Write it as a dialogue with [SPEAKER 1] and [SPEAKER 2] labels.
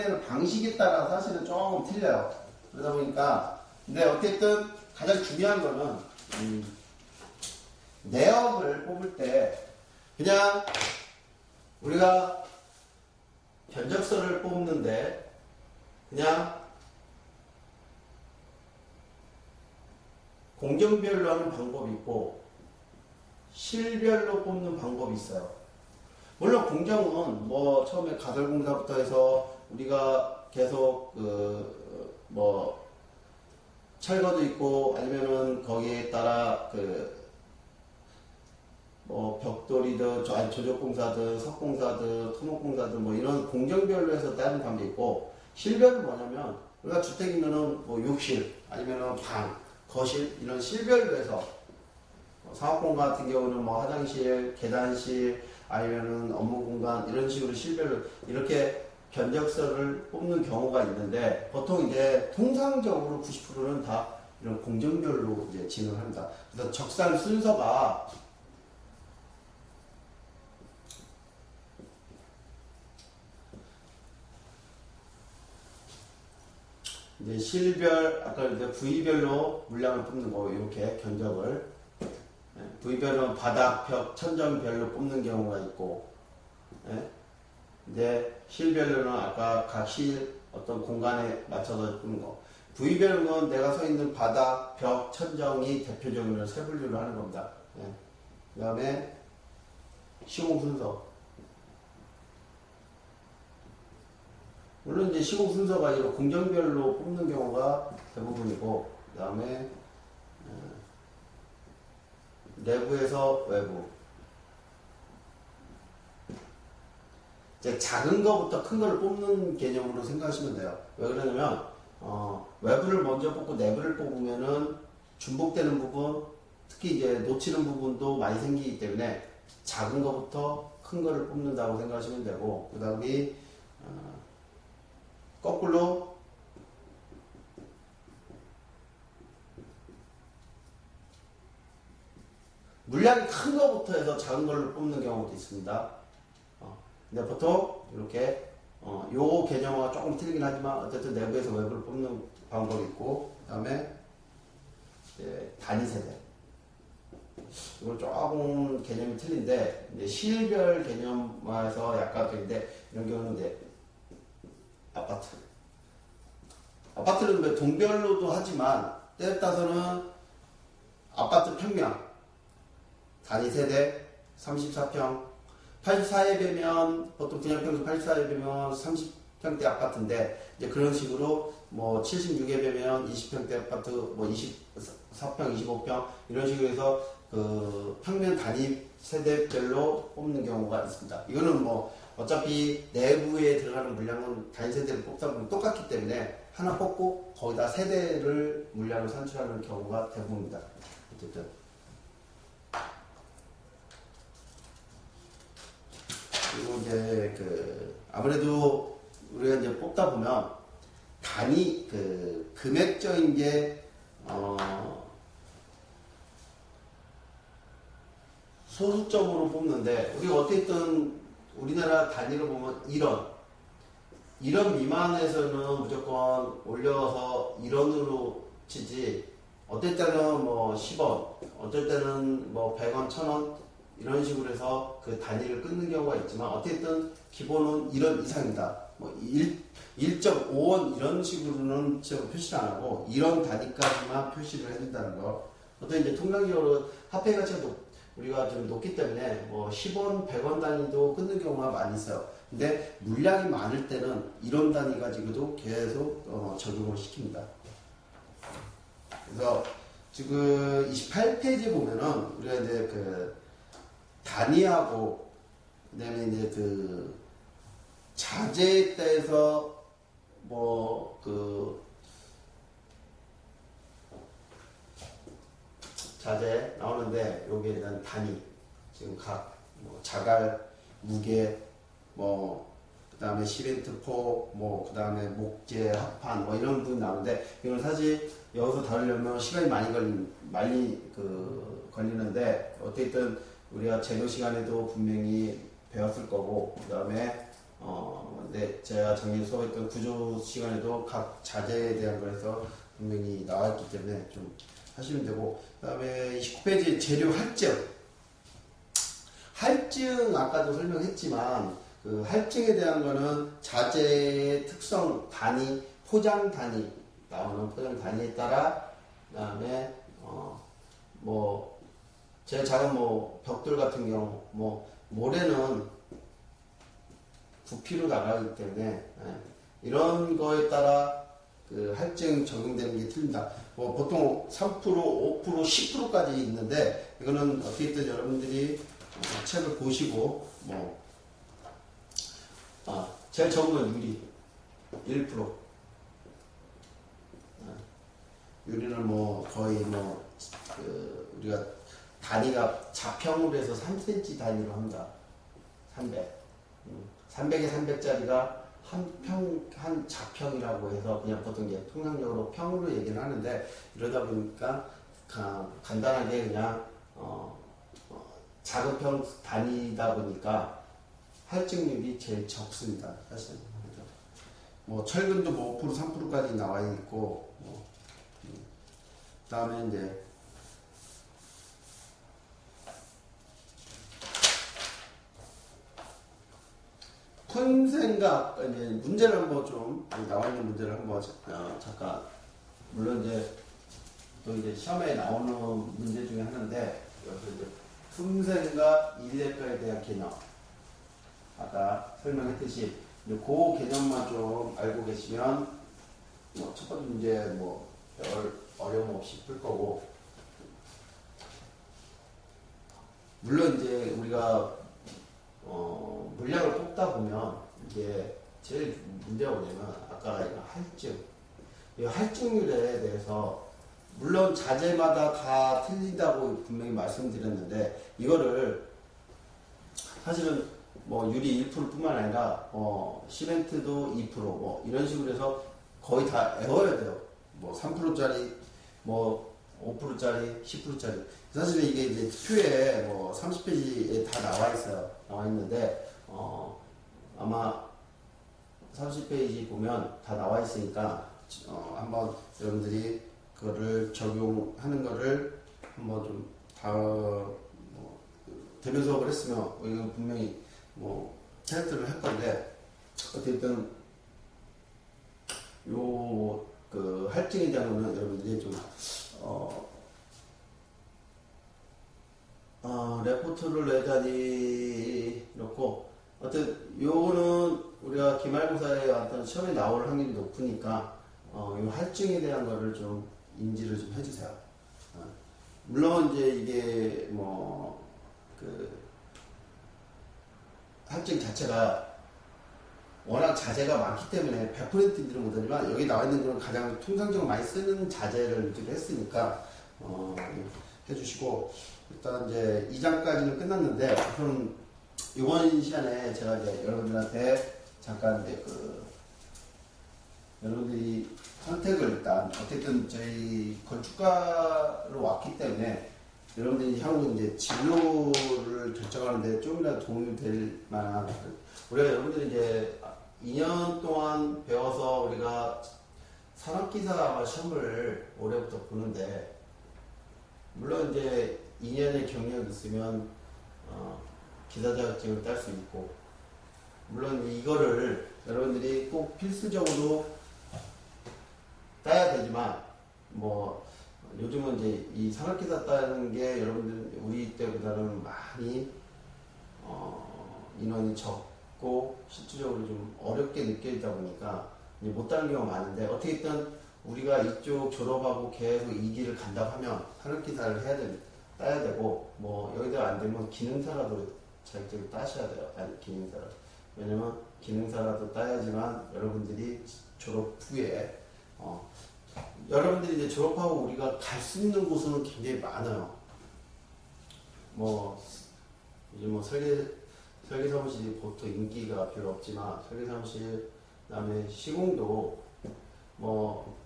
[SPEAKER 1] 그려내는 방식에 따라 사실은 조금 틀려요. 그러다 보니까 근데 어쨌든 가장 중요한 거는 내역을 뽑을 때 그냥 우리가 견적서를 뽑는데 그냥 공정별로 하는 방법이 있고 실별로 뽑는 방법이 있어요. 물론 공정은 뭐 처음에 가설공사부터 해서 우리가 계속 뭐 철거도 있고 아니면은 거기에 따라 뭐 벽돌이든 조적공사든 석공사든 토목공사든 뭐 이런 공정별로 해서 다른 방법이 있고 실별은 뭐냐면 우리가 주택이면은 뭐 욕실 아니면은 방 거실 이런 실별로 해서 사업공간 같은 경우는 뭐 화장실, 계단실 아니면은 업무공간 이런 식으로 실별로 이렇게 견적서를 뽑는 경우가 있는데 보통 이제 통상적으로 90%는 다 이런 공정별로 이제 진행을 합니다. 그래서 적산 순서가 이제 실별, 아까 이제 부위별로 물량을 뽑는 거, 이렇게 견적을. 부위별은 바닥, 벽, 천정별로 뽑는 경우가 있고, 이제 실별로는 아까 각 실 어떤 공간에 맞춰서 뽑는 거. 부위별은 내가 서 있는 바닥, 벽, 천정이 대표적으로 세 분류를 하는 겁니다. 그 다음에 시공 순서. 물론 이제 시공 순서가 아니라 공정별로 뽑는 경우가 대부분이고, 그 다음에 내부에서 외부. 이제 작은 거부터 큰 거를 뽑는 개념으로 생각하시면 돼요. 왜 그러냐면 외부를 먼저 뽑고 내부를 뽑으면은 중복되는 부분, 특히 이제 놓치는 부분도 많이 생기기 때문에 작은 거부터 큰 거를 뽑는다고 생각하시면 되고, 그 다음에 거꾸로 물량이 큰 거부터 해서 작은 걸로 뽑는 경우도 있습니다. 근데 보통 이렇게 요 개념과 조금 틀리긴 하지만 어쨌든 내부에서 외부를 뽑는 방법이 있고, 그 다음에 단위 세대. 이건 조금 개념이 틀린데 이제 실별 개념화해서 약간 틀린데 이런 경우는 이제 아파트는 동별로도 하지만 때에 따라서는 아파트 평면 단위 세대 34평 84에 비면 보통 분양평수 84에 비면 30평대 아파트인데 이제 그런 식으로 뭐 76에 비면 20평대 아파트 뭐 24평 25평 이런 식으로 해서 그 평면 단위 세대별로 뽑는 경우가 있습니다. 이거는 뭐 어차피 내부에 들어가는 물량은 단위 세대를 뽑다 보면 똑같기 때문에 하나 뽑고 거기다 세대를 물량을 산출하는 경우가 대부분입니다. 어쨌든 그리고 이제 아무래도 우리가 이제 뽑다 보면 단위 금액적인 게 소수점으로 뽑는데 우리가 어쨌든 우리나라 단위로 보면 1원 미만에서는 무조건 올려서 1원으로 치지 어떨 때는 뭐 10원 어떨 때는 뭐 100원 1000원 이런 식으로 해서 그 단위를 끊는 경우가 있지만 어쨌든 기본은 1원 이상이다. 뭐 1.5원 이런 식으로는 표시를 안 하고 1원 단위까지만 표시를 해준다는 거. 보통 이제 통상적으로 화폐 가치가 우리가 좀 높기 때문에 뭐 10원, 100원 단위도 끊는 경우가 많이 있어요. 근데 물량이 많을 때는 1원 단위 가지고도 계속 적용을 시킵니다. 그래서 지금 28페이지 보면은 우리가 이제 단위하고 그다음에 이제 자재에 따라서 자재 나오는데 여기에 대한 단위 지금 각 자갈 무게 그다음에 시멘트포 그다음에 목재 합판 이런 부분 나오는데 이건 사실 여기서 다루려면 시간이 많이 걸리는데 어쨌든 우리가 재료 시간에도 분명히 배웠을 거고 그다음에 제가 작년 수업했던 구조 시간에도 각 자재에 대한 거에서 분명히 나와있기 때문에 좀 하시면 되고, 그 다음에 29페이지 재료 할증. 할증 아까도 설명했지만 그 할증에 대한 거는 자재의 특성 단위, 포장 단위 나오는 포장 단위에 따라, 그 다음에 뭐 제일 작은 뭐 벽돌 같은 경우 뭐 모래는 부피로 나가기 때문에 이런 거에 따라 그 할증 적용되는 게 틀립니다. 뭐 보통 3%, 5%, 10%까지 있는데 이거는 어떻게든 여러분들이 책을 보시고 뭐 제일 적은 건 유리 1%. 유리는 뭐 거의 뭐 우리가 단위가 자평으로 해서 3cm 단위로 합니다. 300. 300에 300짜리가 한 자평이라고 해서 그냥 보통 이제 통상적으로 평으로 얘기를 하는데, 이러다 보니까 간단하게 그냥 작은 평 단위다 보니까 할증률이 제일 적습니다. 사실 뭐 철근도 뭐 5% 3%까지 나와 있고, 그다음에 이제 콘생각 이제 문제를 한번 좀 나와 있는 문제를 한번 잠깐, 물론 이제 또 이제 시험에 나오는 문제 중에 하나인데, 여기서 이제 품생과 인력과에 대한 개념, 아까 설명했듯이 이제 그 개념만 좀 알고 계시면 뭐 첫 번째 문제 뭐 별 어려움 없이 풀 거고, 물론 이제 우리가 물량을 뽑다 보면 이게 제일 문제가 뭐냐면 아까 할증, 이 할증률에 대해서 물론 자재마다 다 틀린다고 분명히 말씀드렸는데, 이거를 사실은 뭐 유리 1%뿐만 아니라 시멘트도 2%뭐 이런 식으로 해서 거의 다 외워야 돼요. 뭐 3%짜리 뭐 5%짜리 10%짜리 사실은 이게 이제 표에 뭐 30페이지에 다 나와 있어요. 나와 있는데 아마 30페이지 보면 다 나와 있으니까 한번 여러분들이 그거를 적용하는 거를 한번 좀 뭐 대면 수업을 했으면 이거 분명히 뭐 테스트를 할 건데, 어쨌든 요 그 할증에 대한 거는 여러분들이 좀 레포트를 내자니 놓고, 어쨌든 요거는 우리가 기말고사에 어떤 시험에 나올 확률이 높으니까 요 할증에 대한 거를 좀 인지를 좀 해주세요. 물론 이제 이게 뭐 그 할증 자체가 워낙 자재가 많기 때문에 100%인지는 못하지만, 여기 나와 있는 거는 가장 통상적으로 많이 쓰는 자재를 위주로 했으니까 해주시고, 일단 이제 2장까지는 끝났는데, 우선 이번 시간에 제가 이제 여러분들한테 잠깐 이제 여러분들이 선택을 일단 어쨌든 저희 건축가로 왔기 때문에 여러분들이 향후 이제 진로를 결정하는데 좀이라도 도움이 될 만한, 우리가 여러분들이 이제 2년 동안 배워서 우리가 산업기사 시험을 올해부터 보는데, 물론 이제 2년의 경력이 있으면 기사 자격증을 딸 수 있고, 물론 이거를 여러분들이 꼭 필수적으로 따야 되지만, 뭐 요즘은 이제 이 산업기사 따는 게 여러분들 우리 때보다는 많이 인원이 적고 실질적으로 좀 어렵게 느껴지다 보니까 이제 못 따는 경우가 많은데, 어떻게든 우리가 이쪽 졸업하고 계속 이 길을 간다고 하면 산업기사를 따야 되고, 뭐 여기다 안 되면 기능사라도 자격증을 따셔야 돼요. 아니, 기능사를. 왜냐면 기능사라도 따야지만 여러분들이 졸업 후에 여러분들이 이제 졸업하고 우리가 갈 수 있는 곳은 굉장히 많아요. 뭐 이제 뭐 설계사무실이 보통 인기가 별로 없지만, 설계사무실 그다음에 시공도 뭐